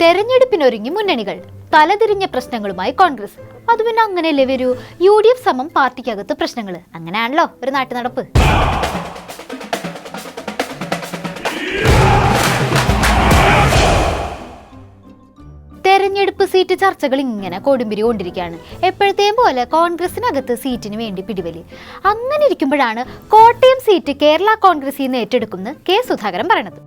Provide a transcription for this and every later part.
തെരഞ്ഞെടുപ്പിനൊരുങ്ങി മുന്നണികൾ, തലതിരിഞ്ഞ പ്രശ്നങ്ങളുമായി കോൺഗ്രസ്. അത് പിന്നെ അങ്ങനെയല്ലേ വരൂ? UDF സമം പാർട്ടിക്കകത്ത് പ്രശ്നങ്ങൾ. അങ്ങനെയാണല്ലോ ഒരു നാട്ടു നടപ്പ്. തെരഞ്ഞെടുപ്പ് സീറ്റ് ചർച്ചകൾ ഇങ്ങനെ കൊടുമ്പിരി കൊണ്ടിരിക്കുകയാണ്. എപ്പോഴത്തെയും പോലെ കോൺഗ്രസിനകത്ത് സീറ്റിന് വേണ്ടി പിടിവലി. അങ്ങനെ ഇരിക്കുമ്പോഴാണ് കോട്ടയം സീറ്റ് കേരള കോൺഗ്രസിൽ നിന്ന് ഏറ്റെടുക്കുമെന്ന് കെ സുധാകരൻ പറയണത്.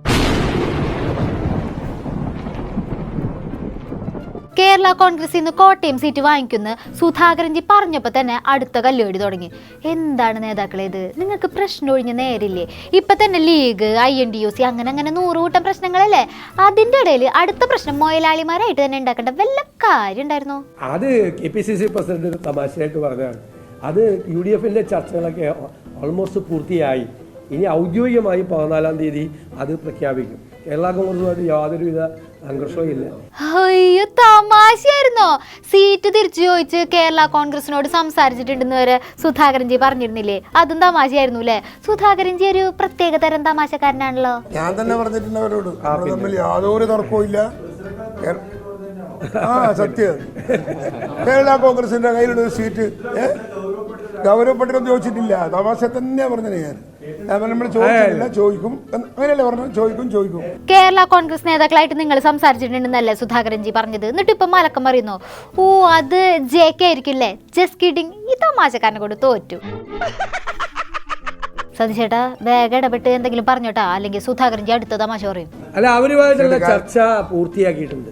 കേരള കോൺഗ്രസിൽ നിന്ന് കോട്ടയം സീറ്റ് വാങ്ങിക്കുന്ന സുധാകരൻജി പറഞ്ഞപ്പോൾ തന്നെ അടുത്ത കല്ലുകടി തുടങ്ങി. എന്താണ് നേതാക്കളെ ഇത്? നിങ്ങൾക്ക് പ്രശ്നം ഒഴിഞ്ഞ നേരില്ലേ? ഇപ്പൊ തന്നെ ലീഗ്, INDUC അങ്ങനെ 100 കൂട്ടം പ്രശ്നങ്ങളല്ലേ? അതിന്റെ ഇടയിൽ അടുത്ത പ്രശ്നം മൊയലാളിമാരായിട്ട് തന്നെ ഉണ്ടാക്കേണ്ട വല്ല കാര്യം ഉണ്ടായിരുന്നോ? അത് KPCC പ്രസിഡന്റ് തമാശയായിട്ട് പറഞ്ഞതാണ്. അത് UDFന്റെ ചർച്ചകളൊക്കെ ഓൾമോസ്റ്റ് പൂർത്തിയായി. ഇനി ഔദ്യോഗികമായി 14-ാം തീയതി അത് പ്രഖ്യാപിക്കും. കേരള കോൺഗ്രസുമായിട്ട് യാതൊരുവിധ സംഘർഷവും ഇല്ല. അയ്യോ, തമാശയായിരുന്നോ? സീറ്റ് തിരിച്ചു ചോദിച്ച് കേരള കോൺഗ്രസിനോട് സംസാരിച്ചിട്ടുണ്ടെന്ന് വരെ സുധാകരൻജി പറഞ്ഞിരുന്നില്ലേ? അതും തമാശയായിരുന്നു അല്ലേ? സുധാകരൻജി ഒരു പ്രത്യേക തരം തമാശക്കാരനാണല്ലോ. ഞാൻ തന്നെ പറഞ്ഞിട്ടുണ്ട് അവരോട്, തമ്മിൽ യാതൊരു തർക്കവും ഇല്ല. സത്യം, കേരള കോൺഗ്രസിന്റെ കയ്യിലുള്ള സീറ്റ് ഗൗരവപ്പെട്ടൊന്നും ചോദിച്ചിട്ടില്ല. തമാശ തന്നെയാ പറഞ്ഞത്. നമ്മൾ ചോദിച്ചിട്ടില്ല, ചോദിക്കും. അങ്ങനെയല്ലേ പറഞ്ഞു? ചോദിക്കും. കേരള കോൺഗ്രസ് നേതാക്കളായിട്ട് നിങ്ങൾ സംസാരിച്ചിട്ടുണ്ടെന്നല്ലേ സുധാകരൻജി പറഞ്ഞത്? എന്നിട്ട് ഇപ്പൊ മലക്കം പറയുന്നു. ഓ, അത് JK ആയിരിക്കില്ലേ? Just kidding. ഈ തമാശക്കാരനെ കൊണ്ട് തോറ്റു. സതീശേട്ടാ, വേഗം ഇടപെട്ട് എന്തെങ്കിലും പറഞ്ഞോട്ടാ, അല്ലെങ്കിൽ സുധാകരൻജി അടുത്ത തമാശ പറയും. അല്ല, അവരുമായിട്ടുള്ള ചർച്ച പൂർത്തിയാക്കിയിട്ടുണ്ട്.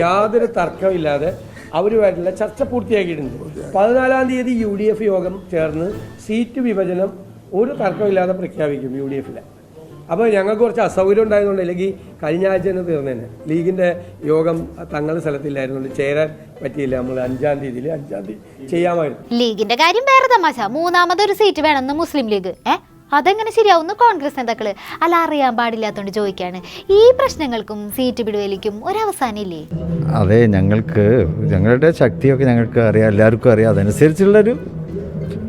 യാതൊരു തർക്കമില്ലാതെ അവരുമായിട്ടുള്ള ചർച്ച പൂർത്തിയാക്കിയിട്ടുണ്ട്. 14-ാം തീയതി UDF യോഗം ചേർന്ന് സീറ്റ് വിഭജനം ഒരു തർക്കമില്ലാതെ പ്രഖ്യാപിക്കും UDFലെ. അപ്പോൾ ഞങ്ങൾക്ക് കുറച്ച് അസൗകര്യം ഉണ്ടായതുകൊണ്ട്, അല്ലെങ്കിൽ കഴിഞ്ഞ ആഴ്ച തന്നെ തീർന്നേനെ. ലീഗിൻ്റെ യോഗം തങ്ങളുടെ സ്ഥലത്തില്ലായിരുന്നുകൊണ്ട് ചേരാൻ പറ്റിയില്ല. നമ്മൾ 5-ാം തീയതി ചെയ്യാമായിരുന്നു. ലീഗിന്റെ കാര്യം വേറെ തമാശ. 3ാമതൊരു സീറ്റ് വേണമെന്ന് മുസ്ലിം ലീഗ്. അതെങ്ങനെ ശരിയാവുന്നു കോൺഗ്രസ് നേതാക്കള്? അല്ല, അറിയാൻ പാടില്ലാത്തോണ്ട് ചോദിക്കാണ്. ഈ പ്രശ്നങ്ങൾക്കും സീറ്റ് പിടിവലിക്കും ഒരവസാനില്ലേ? അതെ, ഞങ്ങളുടെ ശക്തിയൊക്കെ ഞങ്ങൾക്ക് അറിയാം, എല്ലാവർക്കും അറിയാം. അതനുസരിച്ചുള്ളൊരു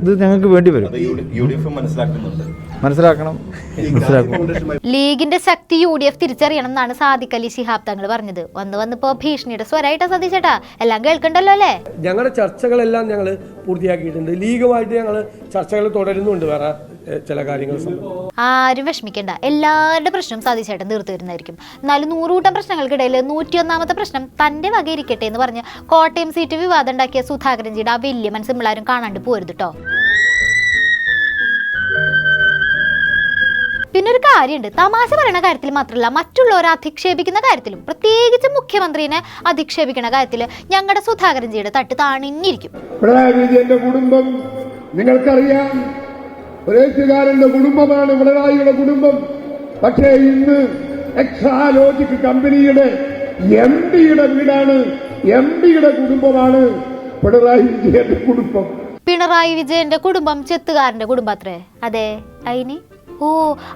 ഇത് ഞങ്ങൾക്ക് വേണ്ടി വരും. മനസ്സിലാക്കണം. ലീഗിന്റെ ശക്തി UDF തിരിച്ചറിയണം എന്നാണ് സാദിഖ് അലി ശിഹാബ് തങ്ങൾ പറഞ്ഞത്. വന്നിപ്പോ ഭീഷണിയുടെ സ്വരായിട്ടാ സതീശേട്ടാ. എല്ലാം കേൾക്കണ്ടല്ലോ അല്ലേ? ഞങ്ങളുടെ ചർച്ചകളെല്ലാം ഞങ്ങൾ പൂർത്തിയാക്കിയിട്ടുണ്ട്. ലീഗുമായിട്ട് ഞങ്ങൾ ചർച്ചകൾ തുടരുന്നുണ്ട്. വേറെ ചില കാര്യങ്ങൾ ആരും വിഷമിക്കേണ്ട. എല്ലാവരുടെ പ്രശ്നം സതീശേട്ടൻ തീർത്തു വരുന്നതായിരിക്കും. എന്നാലും 100 കൂട്ടം പ്രശ്നങ്ങൾക്കിടയിൽ 101ാമത്തെ പ്രശ്നം തന്റെ വക ഇരിക്കട്ടെ എന്ന് പറഞ്ഞ് കോട്ടയം സീറ്റ് വിവാദം ഉണ്ടാക്കിയ സുധാകരൻജിയുടെ ആ വലിയ മനസ്സ് നമ്മളാരും കാണാണ്ട് പോരുത് കേട്ടോ. പിന്നെ ഒരു കാര്യമുണ്ട്, തമാശ പറയുന്ന കാര്യത്തിൽ മാത്രമല്ല, മറ്റുള്ളവരെ അധിക്ഷേപിക്കുന്ന കാര്യത്തിലും, പ്രത്യേകിച്ച് മുഖ്യമന്ത്രിനെ അധിക്ഷേപിക്കുന്ന കാര്യത്തിൽ ഞങ്ങളുടെ സുധാകരൻജിയുടെ തട്ട് താണിഞ്ഞിരിക്കും. പിണറായി വിജയന്റെ കുടുംബം നിങ്ങൾക്കറിയാം. ഒരേറ്റുകാരന്റെ കുടുംബമാണ് പിണറായിയുടെ കുടുംബം. പക്ഷേ ഇന്ന് എക്സാലോജിക് കമ്പനിയുടെ MDയുടെ വീടാണ്, MDയുടെ കുടുംബമാണ് പിണറായി വിജയന്റെ കുടുംബം. പിണറായി വിജയന്റെ കുടുംബം ചെത്തുകാരന്റെ കുടുംബം അത്രേ. അതെ, അതിന്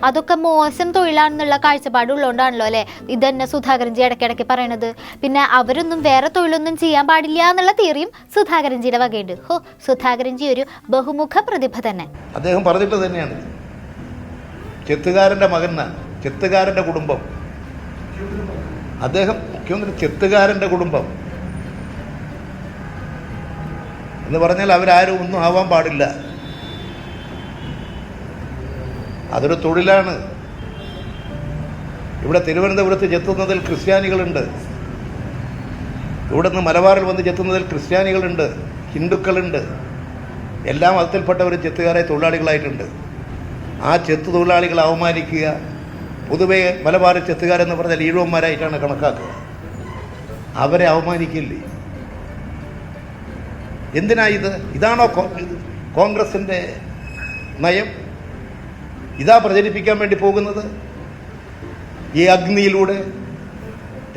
അതൊക്കെ മോശം തൊഴിലാണെന്നുള്ള കാഴ്ചപ്പാടുള്ളതുകൊണ്ടാണല്ലോ അല്ലെ ഇതന്നെ സുധാകരൻജി ഇടയ്ക്കിടയ്ക്ക് പറയണത്. പിന്നെ അവരൊന്നും വേറെ തൊഴിലൊന്നും ചെയ്യാൻ പാടില്ല എന്നുള്ള തിയറിയും സുധാകരൻജിയുടെ വകയുണ്ട്. സുധാകരൻജി ഒരു ബഹുമുഖ പ്രതിഭ തന്നെ. അദ്ദേഹം പറഞ്ഞിട്ട് തന്നെയാണ്, ചെത്തുകാരന്റെ മകനാണ്, ചെത്തുകാരന്റെ കുടുംബം. അദ്ദേഹം മുഖ്യമന്ത്രി ചെത്തുകാരന്റെ കുടുംബം എന്ന് പറഞ്ഞാൽ അവരാരും ഒന്നും ആവാൻ പാടില്ല. അതൊരു തൊഴിലാണ്. ഇവിടെ തിരുവനന്തപുരത്ത് ചെത്തുന്നതിൽ ക്രിസ്ത്യാനികളുണ്ട്. ഇവിടെ നിന്ന് മലബാറിൽ വന്ന് ചെത്തുന്നതിൽ ക്രിസ്ത്യാനികളുണ്ട്, ഹിന്ദുക്കളുണ്ട്. എല്ലാ മതത്തിൽപ്പെട്ടവരും ചെത്തുകാരെ തൊഴിലാളികളായിട്ടുണ്ട്. ആ ചെത്തു തൊഴിലാളികളെ അവമാനിക്കുക, പൊതുവെ മലബാറിൽ ചെത്തുകാരെന്ന് പറഞ്ഞാൽ ഈഴവന്മാരായിട്ടാണ് കണക്കാക്കുക. അവരെ അവമാനിക്കില്ലേ? എന്തിനാ ഇത്? ഇതാണോ കോൺഗ്രസിൻ്റെ നയം? ഇതാ പ്രചരിപ്പിക്കാൻ വേണ്ടി പോകുന്നത്? ഈ അഗ്നിയിലൂടെ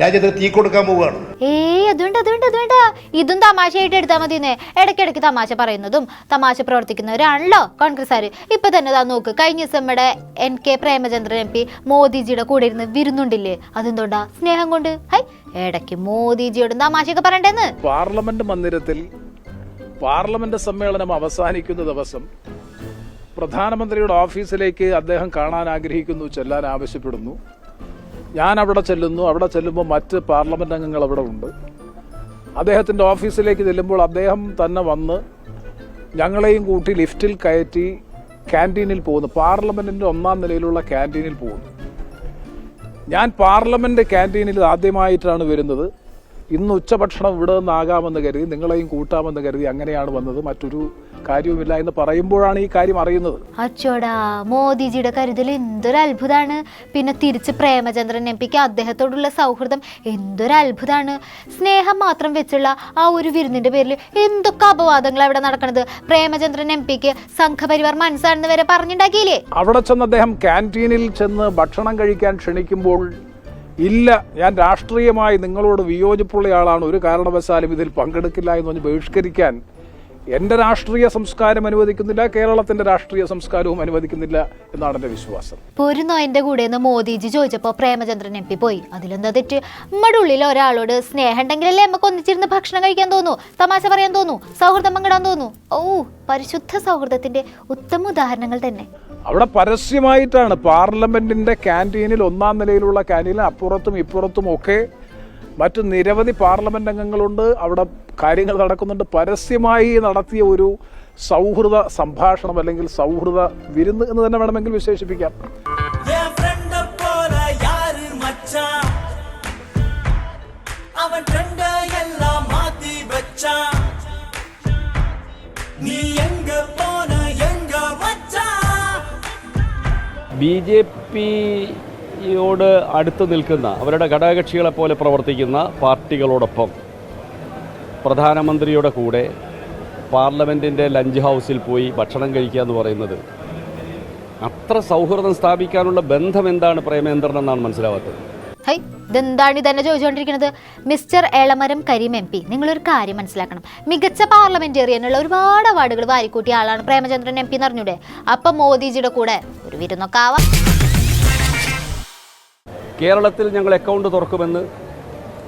രാജ്യത്ത് തീ കൊടുക്കാൻ പോവുകയാണ്. അതുകൊണ്ട് ഇതും തമാശയായിട്ട് എടുത്താൽ മതിയെന്നേ. ഇടയ്ക്കിടയ്ക്ക് തമാശ പറയുന്നതും തമാശ പ്രവർത്തിക്കുന്നവരാണല്ലോ കോൺഗ്രസ്സുകാർ. ഇപ്പൊ തന്നെ നോക്ക്, കഴിഞ്ഞ ദിവസം നമ്മുടെ NK പ്രേമചന്ദ്രൻ MP മോദിജിയുടെ കൂടെ ഇരുന്ന് വിരുന്നുണ്ടില്ലേ? അതെന്തോണ്ടാ? സ്നേഹം കൊണ്ട്. ഇടയ്ക്ക് മോദിജിയോട് തമാശയൊക്കെ പറയണ്ടേന്ന്. പാർലമെന്റ് മന്ദിരത്തിൽ പാർലമെന്റ് സമ്മേളനം അവസാനിക്കുന്ന ദിവസം പ്രധാനമന്ത്രിയുടെ ഓഫീസിലേക്ക് അദ്ദേഹം കാണാൻ ആഗ്രഹിക്കുന്നു, ചെല്ലാൻ ആവശ്യപ്പെടുന്നു. ഞാൻ അവിടെ ചെല്ലുന്നു. അവിടെ ചെല്ലുമ്പോൾ മറ്റ് പാർലമെന്റ് അംഗങ്ങൾ അവിടെ ഉണ്ട്. അദ്ദേഹത്തിൻ്റെ ഓഫീസിലേക്ക് ചെല്ലുമ്പോൾ അദ്ദേഹം തന്നെ വന്ന് ഞങ്ങളെയും കൂട്ടി ലിഫ്റ്റിൽ കയറ്റി ക്യാൻറ്റീനിൽ പോകുന്നു. പാർലമെൻറ്റിൻ്റെ 1ാം നിലയിലുള്ള ക്യാൻറ്റീനിൽ പോകുന്നു. ഞാൻ പാർലമെൻറ്റ് ക്യാൻറ്റീനിൽ ആദ്യമായിട്ടാണ് വരുന്നത്. ഇന്ന് ഉച്ചഭക്ഷണം ഇവിടെ നിന്നാകാമെന്ന് കരുതി, നിങ്ങളെയും കൂട്ടാമെന്ന് കരുതി അങ്ങനെയാണ് വന്നത്. മറ്റൊരു കാര്യവുമില്ല എന്ന് പറയുമ്പോഴാണ് ഈ കാര്യം അറിയുന്നത്. അച്ചോടാ, മോദിജിയുടെ കരുതൽ എന്തൊരു അത്ഭുതമാണ്. പിന്നെ തിരിച്ച് പ്രേമചന്ദ്രൻ എം പിക്ക് അദ്ദേഹത്തോടുള്ള സൗഹൃദം എന്തൊരു അത്ഭുതമാണ്. സ്നേഹം മാത്രം വെച്ചുള്ള ആ ഒരു വിരുന്നിന്റെ പേരിൽ എന്തൊക്കെ അപവാദങ്ങൾ അവിടെ നടക്കണത്. പ്രേമചന്ദ്രൻ എം പിക്ക് സംഘപരിവാർ മനസ്സാണെന്ന് വരെ പറഞ്ഞുണ്ടാക്കിയില്ലേ. അവിടെ ചെന്ന് അദ്ദേഹം ക്യാൻറ്റീനിൽ ചെന്ന് ഭക്ഷണം കഴിക്കാൻ ക്ഷണിക്കുമ്പോൾ ഇല്ല, ഞാൻ രാഷ്ട്രീയമായി നിങ്ങളോട് വിയോജിപ്പുള്ള ആളാണ്, ഒരു കാരണവശാലും ഇതിൽ പങ്കെടുക്കില്ല എന്ന് പറഞ്ഞ് ബഹിഷ്കരിക്കാൻ എൻ്റെ രാഷ്ട്രീയ സംസ്കാരം അനുവദിക്കുന്നില്ല, കേരളത്തിന്റെ രാഷ്ട്രീയ സംസ്കാരവും അനുവദിക്കുന്നില്ല എന്നാണ് എൻ്റെ വിശ്വാസം. പോരുന്നോ എൻ്റെ കൂടെ എന്ന് മോദിജി ചോദിച്ചപ്പോൾ പ്രേമചന്ദ്രൻ എം പി പോയി. അതിലെന്താ തെറ്റ്? നമ്മുടെ ഉള്ളിൽ ഒരാളോട് സ്നേഹം ഉണ്ടെങ്കിലല്ലേ നമുക്ക് ഒന്നിച്ചിരുന്ന് ഭക്ഷണം കഴിക്കാൻ തോന്നൂ, തമാശ പറയാൻ തോന്നൂ, സൗഹൃദം പങ്കിടാൻ തോന്നൂ. പരിശുദ്ധ സൗഹൃദത്തിന്റെ ഉത്തമ ഉദാഹരണങ്ങൾ തന്നെ. അവിടെ പരസ്യമായിട്ടാണ് പാർലമെന്റിന്റെ ക്യാൻറ്റീനിൽ 1ാം നിലയിലുള്ള ക്യാൻറ്റീനിൽ അപ്പുറത്തും ഇപ്പുറത്തും ഒക്കെ മറ്റ് നിരവധി പാർലമെന്റ് അംഗങ്ങളുണ്ട്. അവിടെ കാര്യങ്ങൾ നടക്കുന്നുണ്ട്. പരസ്യമായി നടത്തിയ ഒരു സൗഹൃദ സംഭാഷണം അല്ലെങ്കിൽ സൗഹൃദ വിരുന്ന് എന്ന് തന്നെ വേണമെങ്കിൽ വിശേഷിപ്പിക്കാം. BJPയോട് അടുത്ത് നിൽക്കുന്ന അവരുടെ ഘടകകക്ഷികളെ പോലെ പ്രവർത്തിക്കുന്ന പാർട്ടികളോടൊപ്പം പ്രധാനമന്ത്രിയുടെ കൂടെ പാർലമെൻറ്റിൻ്റെ ലഞ്ച് ഹൗസിൽ പോയി ഭക്ഷണം കഴിക്കുക എന്ന് പറയുന്നത് അത്ര സൗഹൃദം സ്ഥാപിക്കാനുള്ള ബന്ധം എന്താണ് പ്രേമേന്ദ്രൻ എന്നാണ് മനസ്സിലാവാത്തത്. ഇതെന്താണ് ഇതന്നെ ചോദിച്ചുകൊണ്ടിരിക്കുന്നത്? Mister Elamaram Kareem M P, നിങ്ങളൊരു കാര്യം മനസ്സിലാക്കണം. മികച്ച പാർലമെന്റേറിയനുള്ള ഒരുപാട് അവാർഡുകൾ വാരിക്കൂട്ടിയ ആളാണ് പ്രേമചന്ദ്രൻ എം പി എന്ന് അറിഞ്ഞൂടെ? അപ്പം മോദിജിയുടെ കൂടെ ഒരു വിരുന്നൊക്കെ ആവാം. കേരളത്തിൽ ഞങ്ങൾ അക്കൗണ്ട് തുറക്കുമെന്ന്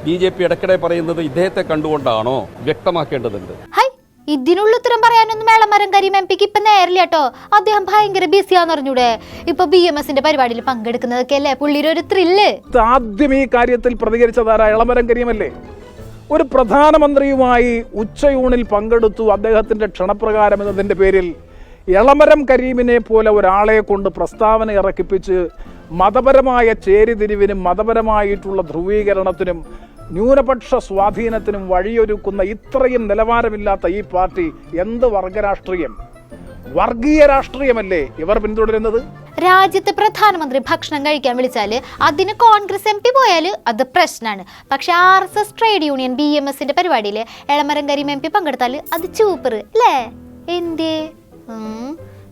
BJP ഇടയ്ക്കിടെ പറയുന്നത് ഇദ്ദേഹത്തെ കണ്ടുകൊണ്ടാണോ? വ്യക്തമാക്കേണ്ടതുണ്ട്. ഇതിനുള്ള ഉത്തരം പറയാനൊന്നും എളമരം കരീം എം പിക്ക് ഇപ്പൊ നേരില്ല കേട്ടോ. അദ്ദേഹം ഭയങ്കര ബിസിയാന്ന് അറിഞ്ഞൂടെ? ഇപ്പൊ BMSന്റെ പരിപാടിയിൽ പങ്കെടുക്കുന്നതൊക്കെ അല്ലേ പുള്ളിയുടെ ഒരു ത്രില്ല്. ആദ്യം ഈ കാര്യത്തിൽ പ്രതികരിച്ചതാരാ? എളമരം കരീമല്ലേ. ഒരു പ്രധാനമന്ത്രിയുമായി ഉച്ചയൂണിൽ പങ്കെടുത്തു അദ്ദേഹത്തിന്റെ ക്ഷണപ്രകാരം എന്നതിന്റെ പേരിൽ എളമരം കരീമിനെ പോലെ ഒരാളെ കൊണ്ട് പ്രസ്താവന ഇറക്കിപ്പിച്ച് മതപരമായ ചേരിതിരിവിനും മതപരമായിട്ടുള്ള ധ്രുവീകരണത്തിനും ന്യൂനപക്ഷ സ്വാധീനത്തിനും വഴിയൊരുക്കുന്ന ഇത്രയും നിലവാരമില്ലാത്ത ഈ പാർട്ടി എന്ത് വർഗരാഷ്ട്രീയം, വർഗീയ രാഷ്ട്രീയമല്ലേ ഇവർ പിന്തുടരുന്നത്? രാജ്യത്തെ പ്രധാനമന്ത്രി ഭക്ഷണം കഴിക്കാൻ വിളിച്ചാല് അതിന് കോൺഗ്രസ് MP പോയാല് അത് പ്രശ്നമാണ്. പക്ഷെ RSS ട്രേഡ് യൂണിയൻ BMSന്റെ പരിപാടിയിൽ എളമരം കരീം MP പങ്കെടുത്താല് അത് സൂപ്പർ അല്ലേ? എന്തേ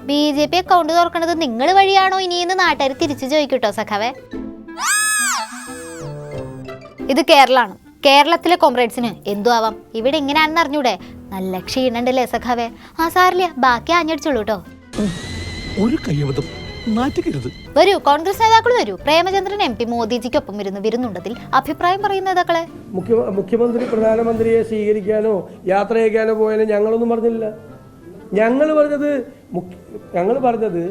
BJP അക്കൗണ്ട് തുറക്കണത് നിങ്ങൾ വഴിയാണോ ഇനിയെന്ന് നാട്ടുകാർ തിരിച്ചു ചോദിക്കട്ടോ സഖാവേ. ഇത് കേരളമാണ്. കേരളത്തിലെ കോമ്രേഡ്സിന് എന്തു ആവാം. ഇവിടെ എങ്ങനെയാണെന്ന് അറിഞ്ഞൂടെ? നല്ല ക്ഷീണുണ്ടല്ലേ സഖാവേ? സാരില്ല, ബാക്കി ആഞ്ഞടിച്ചോളൂ കേട്ടോ. ഒരു കയ്യബദ്ധം നാറ്റിക്കരുത്. വരൂ, കോൺഗ്രസ് നേതാക്കൾ വരൂ. പ്രേമചന്ദ്രൻ MP മോദിജിക്കൊപ്പം വിരുന്നുണ്ടതിൽ അഭിപ്രായം പറയുന്ന നേതാക്കളെ. മുഖ്യമന്ത്രി പ്രധാനമന്ത്രിയെ സ്വീകരിക്കാനോ യാത്ര അയക്കാനോ പോയാലും ഞങ്ങളൊന്നും പറഞ്ഞില്ല. ഞങ്ങൾ പറഞ്ഞത്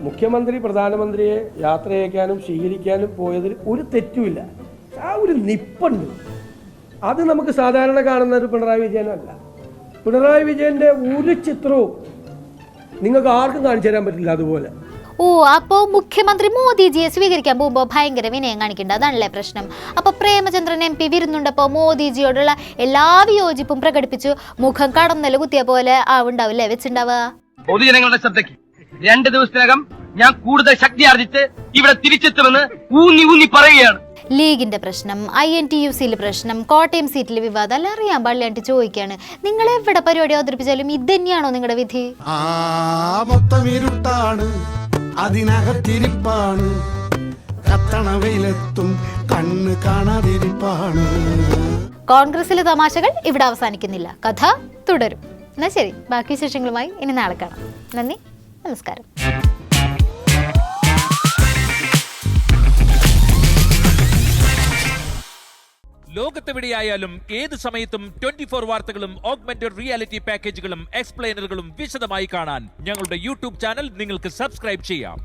മുഖ്യമന്ത്രി പ്രധാനമന്ത്രിയെ യാത്ര അയക്കാനും സ്വീകരിക്കാനും പോയതിൽ ഒരു തെറ്റുമില്ല. ആ ഒരു നിപ്പുണ്ട്. അത് നമുക്ക് സാധാരണ കാണുന്ന ഒരു പിണറായി വിജയനല്ല. പിണറായി വിജയന്റെ ഒരു ചിത്രവും നിങ്ങൾക്ക് ആർക്കും കാണിച്ചു തരാൻ പറ്റില്ല അതുപോലെ. അപ്പോ മുഖ്യമന്ത്രി മോദിജിയെ സ്വീകരിക്കാൻ പോകുമ്പോൾ ഭയങ്കര വിനയം കാണിക്കേണ്ട, അതാണല്ലേ പ്രശ്നം. അപ്പൊ പ്രേമചന്ദ്രൻ MP വിരുന്നുണ്ടപ്പോ മോദിജിയോടുള്ള എല്ലാ വിയോജിപ്പും പ്രകടിപ്പിച്ചു മുഖം കടന്നല് കുത്തിയ പോലെ ആവുണ്ടാവില്ലേ വെച്ചിണ്ടാവുക? പൊതുജനങ്ങളുടെ ശ്രദ്ധയ്ക്ക് 2 ദിവസത്തിനകം ഞാൻ കൂടുതൽ ശക്തി ആർജിച്ച് ഇവിടെ തിരിച്ചെത്തുമെന്ന് ഊന്നി പറയുകയാണ്. ലീഗിന്റെ പ്രശ്നം, INTUCയിൽ പ്രശ്നം, കോട്ടയം സീറ്റിലെ വിവാദം എല്ലാം അറിയാൻ പാടില്ലാണ്ട് ചോദിക്കാണ്. നിങ്ങൾ എവിടെ പരിപാടി അവതരിപ്പിച്ചാലും ഇത് തന്നെയാണോ നിങ്ങളുടെ വിധി? മൊത്തം ഇരുട്ടാണ്, അതിനകത്തിരിപ്പാണ്, കത്തണ വെയിലെത്തും കണ്ണ് കാണാതിരിപ്പാണ്. കോൺഗ്രസിലെ തമാശകൾ ഇവിടെ അവസാനിക്കുന്നില്ല, കഥ തുടരും. എന്നാ ശരി, ബാക്കി വിശേഷങ്ങളുമായി ഇനി നാളെ കാണാം. നന്ദി, നമസ്കാരം. ലോകത്തെവിടെയായാലും ഏത് സമയത്തും 24 വാർത്തകളും ഓഗ്മെന്റഡ് റിയാലിറ്റി പാക്കേജുകളും എക്സ്പ്ലെയിനറുകളും വിശദമായി കാണാൻ ഞങ്ങളുടെ YouTube ചാനൽ നിങ്ങൾക്ക് സബ്സ്ക്രൈബ് ചെയ്യാം.